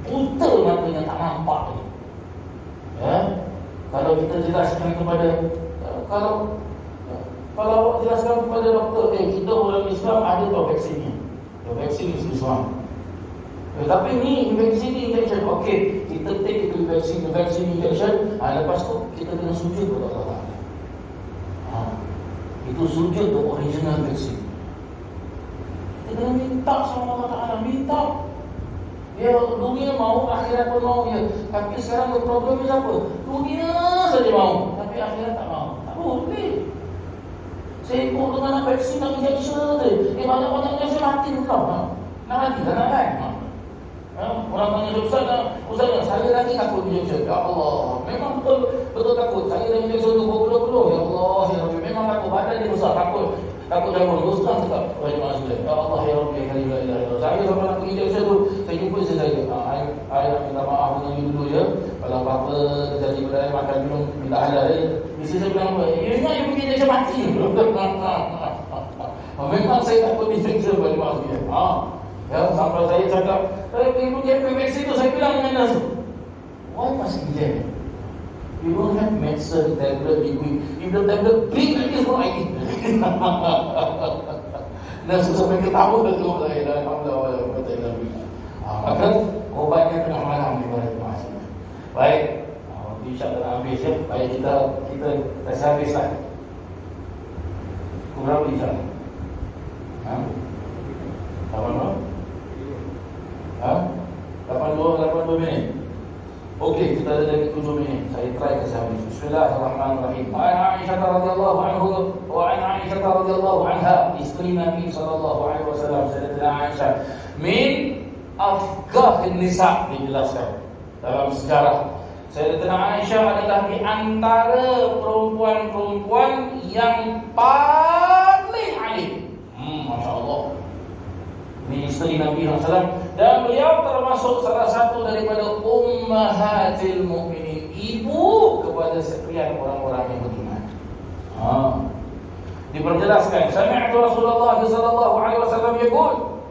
buta matanya, tak nampak ni. Ya, kalau kita jelaskan kepada kalau awak jelaskan kepada doktor, kita orang Islam ada tau vaksinnya. Vaksin Islam. Tapi ni vaksin injection. Okey, kita take itu vaksin injection. Lepas tu kita kena sujud kepada Allah. Itu sujud untuk original vaksin. Kita kena minta sama Allah Ta'ala, minta. Ya, dunia mau, akhirat pun mau ya. Tapi sekarang problemnya apa? Dunia saja mau, tapi akhirat tak mau. Tak boleh. Saya ikut dengan vaksin nak injection tu. Banyak-banyak injection mati tu tau. Nak mati tak nak kan? Orang tanya Ustaz, saya lagi takut injection. Ya Allah, memang betul takut. Saya dah injection tu berpuluh-puluh. Ya Allah, ya Rabbi, memang takut. Badan dia besar, takut jangan Ustaz cakap, banyak masalah. Ya Allah, ya Rabbi, ya Allah. Saya sama nak pergi injection tu, saya jumpa saya. Saya nak minta maaf dengan you dulu ya. Kalau apa-apa terjadi pada saya, makan minum minta halal ya. Mesti saya bilang apa? You ingat you pergi injection mati. Memang saya takut injection, banyak masalah. Ya, sampai saya cakap, ibu JP vaksin tu, saya bilang dengan nurse, why must be there? You don't have medicine, tablet, liquid. If the tablet big like this, what I eat? Nurse sampai ketawa tu, Alhamdulillah, maka obatnya tengah malam ni pada masing. Baik, insya-Allah dah habis ya. Baik, kita dah habis lah. Kurang insya-Allah. Apa? 82 minit. Okey, kita ada lagi 7 minit. Saya try ke habis. Bismillahirrahmanirrahim. Aisyah radhiyallahu anhu wa Aisyah radhiyallahu anha, istri Nabi sallallahu alaihi wasallam, Sayyidatina Aisyah, min afqahin nisa, dijelaskan dalam sejarah. Sayyidatina Aisyah adalah di antara perempuan-perempuan yang paling alim. Masya-Allah. Ini istri Nabi SAW, dan beliau termasuk salah satu daripada ummahatil mu'minin, ibu kepada sekian orang-orang yang beriman. Diperjelaskan, sami'tu Rasulullah sallallahu alaihi wasallam yaqul,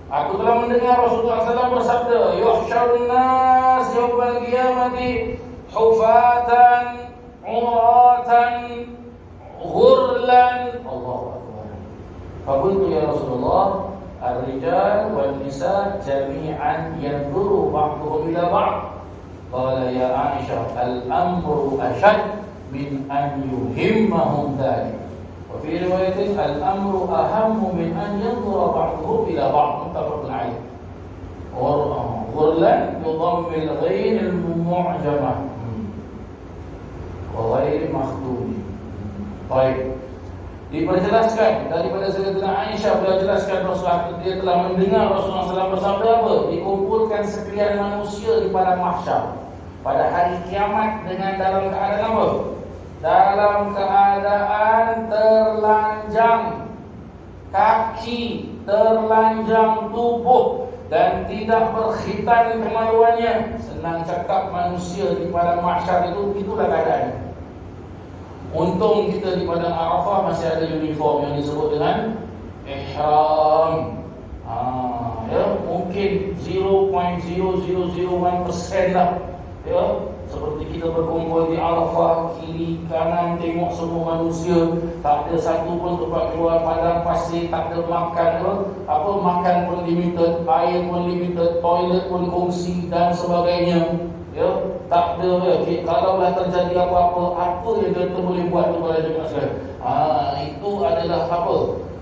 aku telah mendengar Rasulullah SAW bersabda, yuhsyarun nas yawmal qiyamati hufatan uratan ghurlan. Allahu akbar. Faqultu ya Rasulullah, الرجال والنساء جميعا ينظر بعضهم إلى بعض. قال يا عائشة الأمر أشد من أن يهمهم ذلك. وفي رواية الأمر أهم من أن ينظر بعضهم إلى بعض. متفق عليه. غرلا بضم الغين المعجمة وغير مخدود. طيب. Diperjelaskan daripada Sayyidatina Aisyah, beliau jelaskan Rasulullah, dia telah mendengar Rasulullah SAW bersabda apa? Dikumpulkan sekalian manusia di padang mahsyar pada hari kiamat dengan dalam keadaan apa? Dalam keadaan terlanjang kaki, terlanjang tubuh, dan tidak berkhitan kemaluannya. Senang cakap, manusia di padang mahsyar itulah keadaannya. Untung kita di padang Arafah masih ada uniform yang disebut dengan ihram. Ya, mungkin 0.0001% lah. Ya, seperti kita berkumpul di Arafah, kiri kanan tengok semua manusia, tak ada satu pun tempat keluar padang pasir, tak ada makan makan pun limited, air pun limited, toilet pun kongsi dan sebagainya. Ya, tak ada kalaulah terjadi apa-apa, apa yang kita boleh buat kepada jemaah sekalian. Itu adalah apa?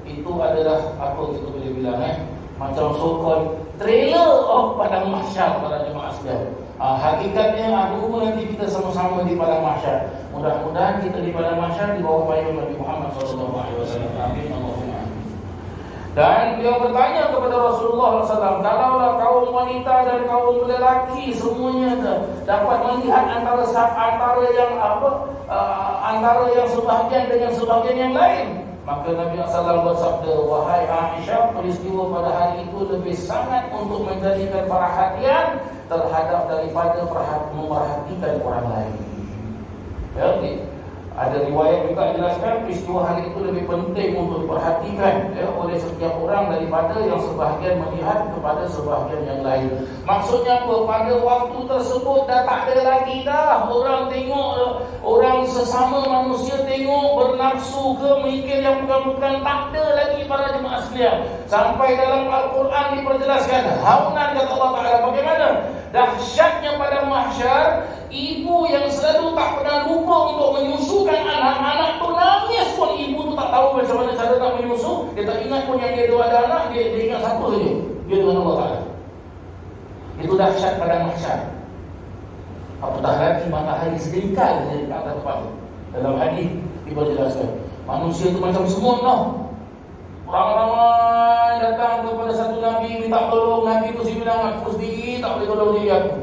Itu adalah apa kita boleh bilang macam so-called trailer of padang mahsyar pada jemaah sekalian. Hakikatnya nanti kita sama-sama di padang mahsyar. Mudah-mudahan kita di padang mahsyar di bawah payung Nabi Muhammad SAW. Amin. Allahumma. Dan beliau bertanya kepada Rasulullah SAW, kalaulah kaum wanita dan kaum lelaki semuanya dapat melihat antara yang sebahagian dengan sebahagian yang lain, maka Nabi SAW bersabda, wahai Aisyah, peristiwa pada hari itu lebih sangat untuk menjadikan perhatian terhadap daripada memerhatikan orang lain. Ya, ada riwayat juga jelaskan peristiwa hari itu lebih penting untuk diperhatikan oleh setiap orang daripada yang sebahagian melihat kepada sebahagian yang lain. Maksudnya apa? Pada waktu tersebut dah tak ada lagi dah orang tengok, orang sesama manusia tengok bernafsu ke mikir yang bukan-bukan, tak ada lagi para jemaah sekalian. Sampai dalam Al-Quran diperjelaskan, haunan kata Allah Ta'ala, bagaimana dahsyatnya pada mahsyar, ibu yang selalu tak pernah lupa untuk menyusukan anak-anak tu nangis pun ibu tu tak tahu macam mana cara nak menyusu. Dia tak ingat pun yang dia tu ada anak, dia ingat satu saja, dia dengan Allah Ta'ala. Itu dahsyat pada mahsyar. Apatah lagi matahari sedengkal di atas kepala. Dalam hadis diperjelaskan, manusia itu macam semut tau. Ramai datang kepada satu Nabi minta tolong. Nabi tu bilang, aku sendiri tak boleh tolong diri aku.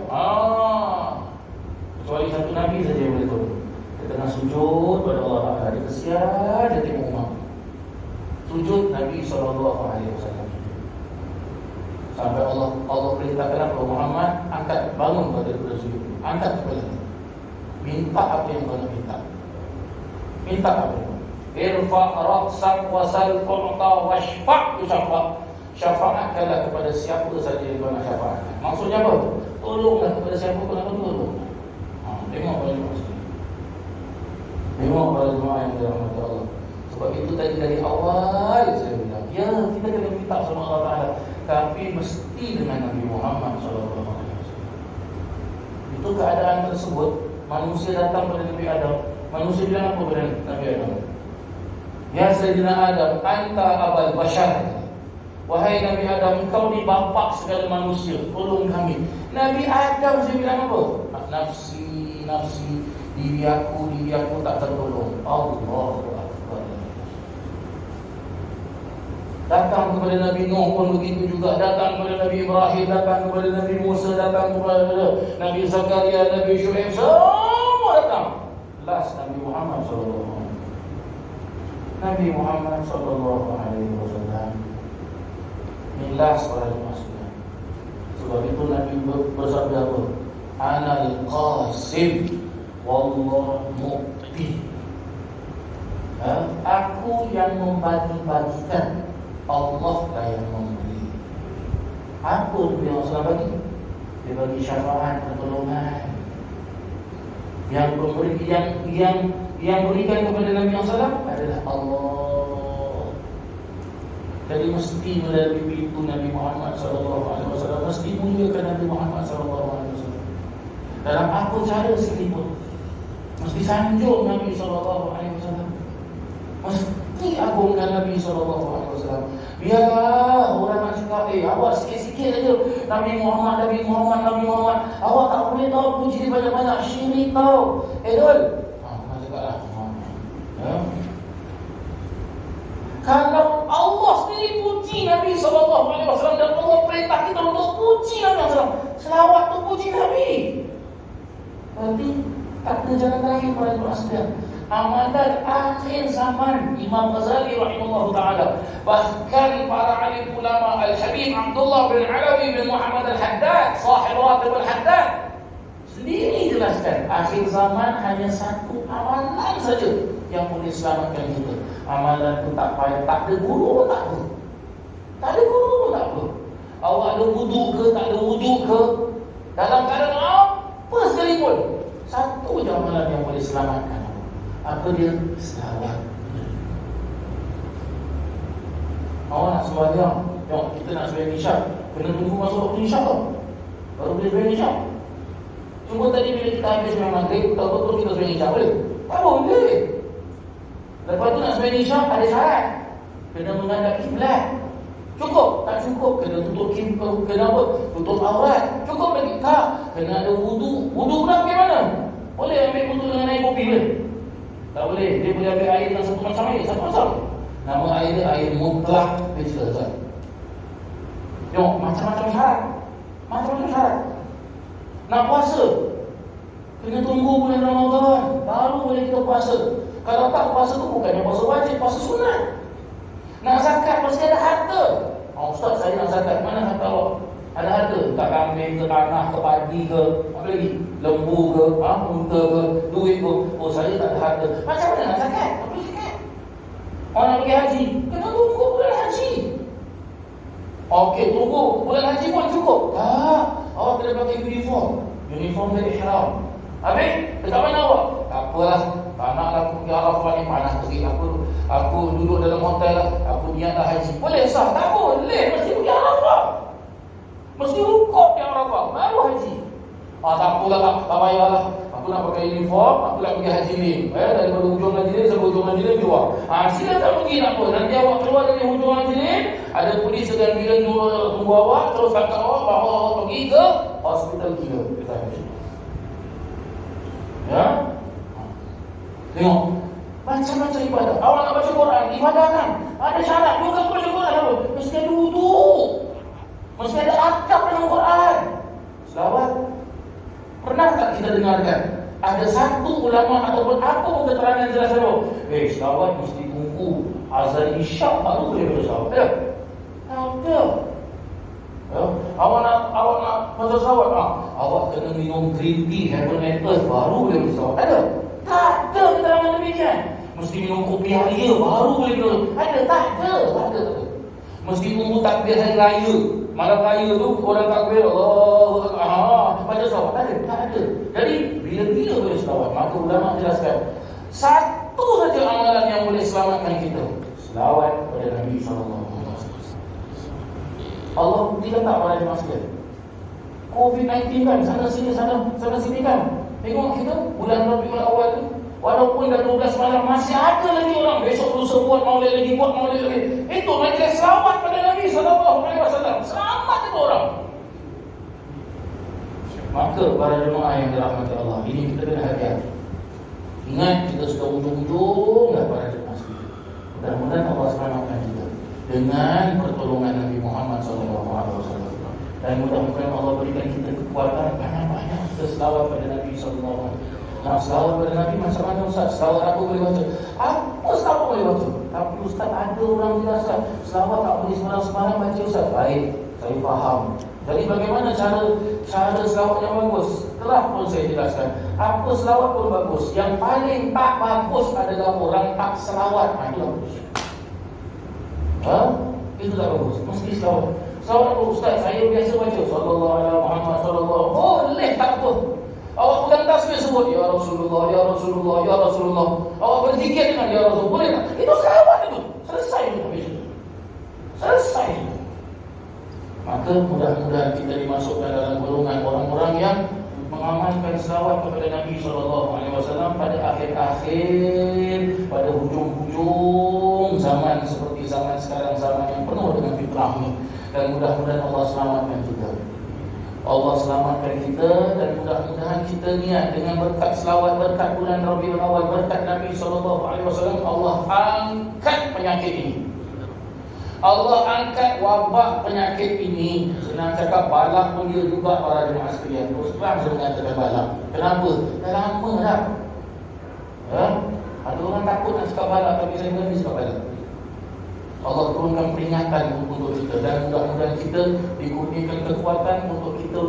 Kecuali satu Nabi saja yang boleh tolong. Dia tengah sujud pada Allah Ta'ala, dia kesian, dia tengok umat. Sujud Nabi SAW. Sampai Allah perintahkan kepada Muhammad, angkat, bangun daripada sujud, angkat kepala, minta apa yang kau nak minta. Minta apa yang irfa' raqsak wasal qurta washfa' yushfa'. Syafaatkanlah kepada siapa saja yang kau nak syafaat. Maksudnya apa? Tolonglah kepada siapa kau nak tolong. Tengok pada jemaah. Tengok pada jemaah yang dirahmati Allah. Sebab itu tadi dari awal saya bilang, ya kita kena minta sama Allah Ta'ala, tapi mesti dengan Nabi Muhammad SAW. Itu keadaan tersebut. Manusia datang pada Nabi Adam. Manusia bilang apa pada Nabi Adam? Ya Sayyidina Adam, anta abal bashar. Wahai Nabi Adam, engkau ni bapa segala manusia, tolong kami. Nabi Adam saya bilang apa? Nafsi, nafsi, diri aku tak tertolong. Allahu Akbar. Datang kepada Nabi Nuh pun begitu juga. Datang kepada Nabi Ibrahim, datang kepada Nabi Musa, datang kepada Nabi Zakaria, Nabi Syuaib, semua datang. Last Nabi Muhammad SAW. Nabi Muhammad SAW milas para jemaah sekalian. Sebab itu Nabi bersabda apa? Anal qasim wallahu mu'ti. Aku yang membagi-bagikan, Allah lah yang memberi. Apa Nabi SAW bagi? Dia bagi syafaat, pertolongan. Yang memberi, yang berikan kepada Nabi SAW adalah Allah. Jadi mesti melalui pintu Nabi Muhammad SAW, mesti muliakan Nabi Muhammad SAW. Dalam apa cara sekalipun, mesti sanjung Nabi SAW, mesti agungkan Nabi SAW. Biarlah orang nak cakap, awak sikit-sikit saja Nabi Muhammad, awak tak boleh tahu puji banyak-banyak, syirik tahu. Dol, kalau Allah sendiri puji Nabi SAW dan Allah perintah kita untuk puji Nabi SAW, selawat tu puji Nabi, berarti tak ada jalan lain pada jemaah sekalian. Amalan akhir zaman Imam Ghazali rahimahullah ta'ala, bahkan para alim ulama Al-Habib Abdullah bin Alawi bin Muhammad Al-Haddad, sahib Ratib Al-Haddad, sendiri jelaskan akhir zaman hanya satu amalan saja yang boleh selamatkan kita. Amalan itu tak payah, tak ada guru pun tak apa. Tak ada guru pun tak apa. Awak ada wudu ke, tak ada wudu ke, dalam keadaan apa sekalipun, satu je amalan yang boleh selamatkan. Apa dia? Selawat. Awak nak sembahyang, kita nak sembahyang isyak, kena tunggu masuk waktu isyak tau, baru boleh sembahyang isyak. Cuma tadi bila kita habis sembahyang maghrib, betul-betul kita sembahyang isyak boleh? Tak boleh. Lepas tu nak sembahyang isyak ada syarat. Kena menghadap kiblat. Cukup? Tak cukup. Kena tutup kiblat. Kena apa? Tutup aurat. Cukup lagi? Tak. Kena ada wudu. Wudu pula bagaimana? Boleh ambil wudu dengan air kopi boleh? Tak boleh. Dia boleh ambil air yang satu macam air. Satu macam. Nama air dia air mutlak. Dia cerita. Tengok, macam-macam syarat. Macam-macam syarat. Nak puasa, kena tunggu bulan Ramadan, baru boleh kita puasa. Kalau tak, puasa tu bukannya puasa wajib, puasa sunat. Nak zakat, mesti ada harta. Ustaz, saya nak zakat. Mana harta awak? Ada harta. Tak kambing ke, tanah ke, padi ke, apa lagi? Lembu ke, unta ke, duit ke. Oh, saya tak ada harta. Macam mana nak zakat? Tak boleh zakat. Orang nak pergi haji, kena tunggu bulan haji. Okey, tunggu bulan haji pun cukup. Tak. Awak kena pakai uniform dari ihram. Habis, dekat mana awak? Tak apalah, tak naklah aku pergi Arafah ni, panas pergi. Aku duduk dalam hotel lah, aku niatlah haji. Boleh sah? Tak boleh, mesti pergi Arafah. Mesti rukuk di Arafah, baru haji. Tak apalah, tak payahlah. Aku nak pakai uniform, aku nak pergi haji ni. Daripada hujung haji ni sampai hujung haji ni keluar. Silakan pergi, tak apa. Nanti awak keluar dari hujung haji ni, ada polis dengan bila tunggu awak, terus angkat awak, bawa awak pergi ke hospital gila. Ya? Tengok, macam-macam ibadah. Awak nak baca Quran, ibadah kan? Ada syarat juga baca Quran apa? Mesti ada wudu. Mesti ada adab dalam Quran. Selawat. Pernah tak kita dengarkan ada satu ulama ataupun apa pun keterangan jelas apa? Selawat mesti tunggu azan isyak baru boleh baca selawat. Tak ada. Awak nak baca selawat, awak kena minum green tea, herbal apples baru boleh baca selawat. Ada? Tak ada keterangan demikian. Mesti minum kopi halia baru boleh baca. Ada? Tak ada. Tak ada. Mesti tunggu takbir hari raya. Malam raya tu orang takbir Allah baca selawat. Tak ada. Tak ada. Jadi bila-bila boleh selawat, maka ulama jelaskan satu saja amalan yang boleh selamatkan kita, selawat pada Nabi SAW. Allah buktikan tak pada jemaah sekalian? COVID-19 kan, sana sini kan. Tengok kita bulan Rabiul Awal tu, walaupun dah 12 malam masih ada lagi orang besok lusa buat maulid lagi. Itu majlis selawat pada Nabi SAW. Selamat itu orang. Maka para jemaah yang dirahmati Allah, ini kita kena hati-hati. Ingat kita sudah ujung-ujung dah para jemaah sekalian. Mudah-mudahan Allah selamatkan kita dengan pertolongan Nabi Muhammad SAW. Dan mudah-mudahan Allah berikan kita kekuatan banyak-banyak kita selawat pada Nabi SAW. Nak selawat pada Nabi macam mana Ustaz? Selawat apa boleh baca? Apa selawat boleh baca? Tapi Ustaz, ada orang jelaskan selawat tak boleh sembarang-sembarang baca Ustaz. Baik, saya faham. Jadi bagaimana cara selawat yang bagus? Telah pun saya jelaskan. Apa selawat pun bagus. Yang paling tak bagus adalah orang tak selawat. Itu bagus. Itu tak bagus. Mesti selawat. Selawat apa Ustaz? Saya biasa baca Sallallahu alaihi Muhammad Sallallahu. Boleh, tak apa. Awak pegang tasbih sebut Ya Rasulullah, Ya Rasulullah, Ya Rasulullah. Awak berzikir dengan Ya Rasulullah. Boleh tak? Itu selawat itu. Selesai itu habis itu. Selesai itu. Maka mudah-mudahan kita dimasukkan dalam golongan orang-orang yang mengamalkan selawat kepada Nabi SAW pada akhir-akhir, pada hujung-hujung zaman seperti zaman sekarang, zaman yang penuh dengan fitnah ini. Dan mudah-mudahan Allah selamatkan kita. Allah selamatkan kita dan mudah-mudahan kita niat dengan berkat selawat, berkat bulan Rabiul Awal, berkat Nabi SAW, Allah angkat penyakit ini. Allah angkat wabak penyakit ini. Senang cakap balak pun dia juga para jemaah sekalian. Terus terang saya mengatakan balak. Kenapa? Dah lama dah. Ada orang takut nak cakap balak, tapi saya berani cakap balak. Allah turunkan peringatan untuk kita. Dan mudah-mudahan kita dikurniakan kekuatan untuk kita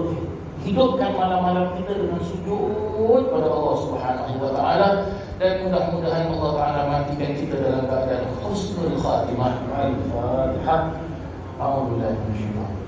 hidupkan malam-malam kita dengan sujud pada Allah Subhanahu wa taala. Dan mudah-mudahan Allah Ta'ala matikan kita dalam keadaan husnul khatimah. Al-Fatihah. A'udzubillahi minasyaitanir rajim.